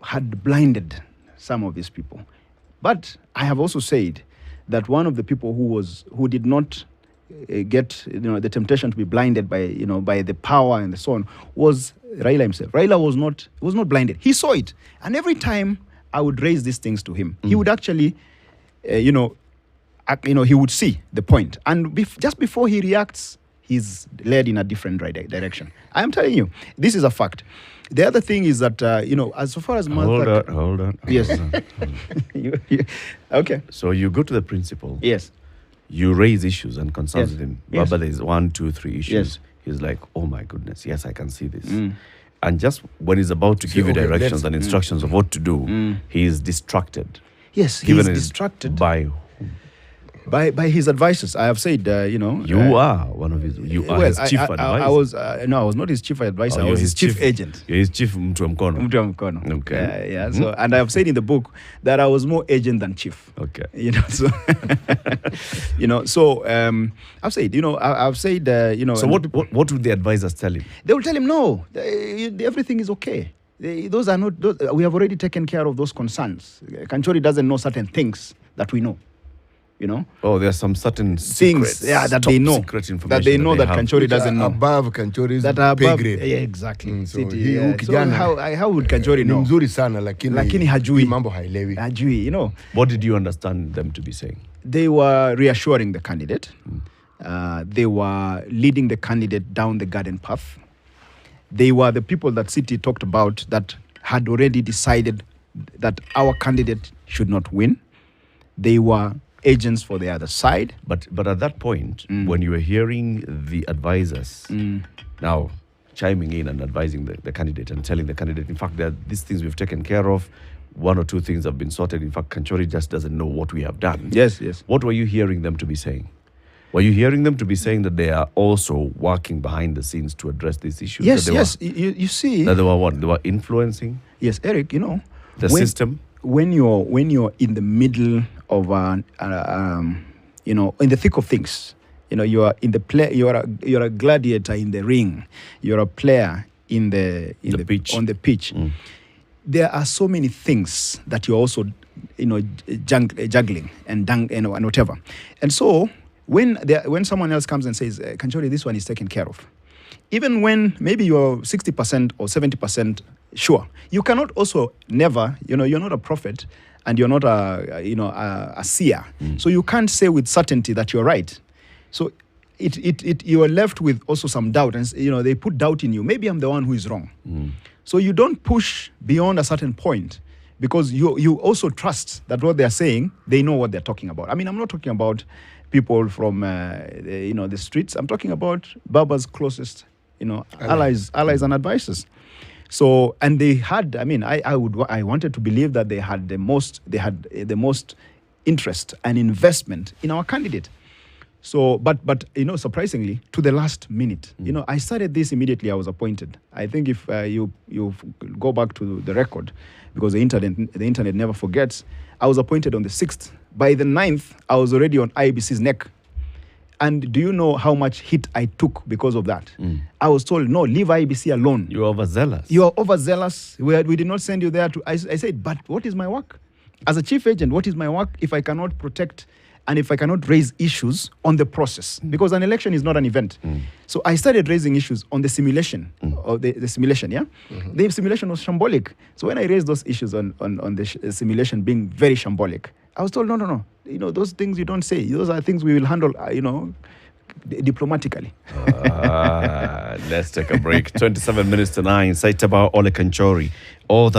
had blinded some of these people. But I have also said that one of the people who did not get the temptation to be blinded by the power and so on was Raila himself. Raila was not blinded. He saw it, and every time I would raise these things to him, he would actually, he would see the point, and just before he reacts, he's led in a different direction. I am telling you, this is a fact. The other thing is that, as far as Hold on. Yes. Okay. So you go to the principal. Yes. You raise issues and concerns with him. Yes. Baba, there's 1, 2, 3 issues. Yes. He's like, oh my goodness, yes, I can see this. And just when he's about to give you directions and instructions of what to do, he is distracted. Yes, he's distracted by by his advisors. I have said, You are one of his. You are his chief advisor. I was not his chief advisor. Oh, I was his chief agent. You're his chief mtu wa mkono. Mtu wa mkono. Okay. Yeah. So, and I have said in the book that I was more agent than chief. Okay. So, I've said, I've said, So what would the advisors tell him? They will tell him, no, everything is okay. Those are not. We have already taken care of those concerns. Kanchori doesn't know certain things that we know. Oh, there are some certain things, secrets, that they know, that Kanchori doesn't know. Above Kanchori's pay grade. Yeah, exactly. So how would Kanchori know? Mzuri sana, lakini hajui. Mambo hailewi. Hajui, What did you understand them to be saying? They were reassuring the candidate. They were leading the candidate down the garden path. They were the people that City talked about that had already decided that our candidate should not win. They were agents for the other side. But at that point, when you were hearing the advisors now chiming in and advising the candidate and telling the candidate, in fact, there are these things we've taken care of, 1 or 2 things have been sorted. In fact, Kanchori just doesn't know what we have done. Yes. What were you hearing them to be saying? Were you hearing them to be saying that they are also working behind the scenes to address these issues? Yes. You see. That they were what? They were influencing? Yes, Eric, the system? When you're in the middle of in the thick of things, you are in the play. You're a gladiator in the ring. You're a player on the pitch. There are so many things that you're also juggling and whatever. And so when someone else comes and says, Kanchori, this one is taken care of, even when maybe you're 60% or 70% sure, you cannot also never, you're not a prophet and you're not a seer. So you can't say with certainty that you're right. So you are left with also some doubt, and they put doubt in you. Maybe I'm the one who is wrong. So you don't push beyond a certain point, because you also trust that what they're saying, they know what they're talking about. I mean, I'm not talking about people from the streets. I'm talking about Baba's closest allies and advisors. So, and they had, I wanted to believe that they had the most interest and investment in our candidate. So, but surprisingly, to the last minute, I started this immediately I was appointed. I think if you go back to the record, because the internet never forgets, I was appointed on the 6th. By the 9th, I was already on IBC's neck. And do you know how much hit I took because of that? I was told, no, leave IBC alone. You are overzealous. You are overzealous. We did not send you there to... I said, but what is my work? As a chief agent, what is my work if I cannot protect and if I cannot raise issues on the process? Because an election is not an event. So I started raising issues on the simulation, or the simulation, yeah? The simulation was shambolic. So when I raised those issues on the simulation being very shambolic, I was told, no. Those things you don't say. Those are things we will handle, diplomatically. Let's take a break. 27 minutes to 9. Saibatao Ole Kanchori. All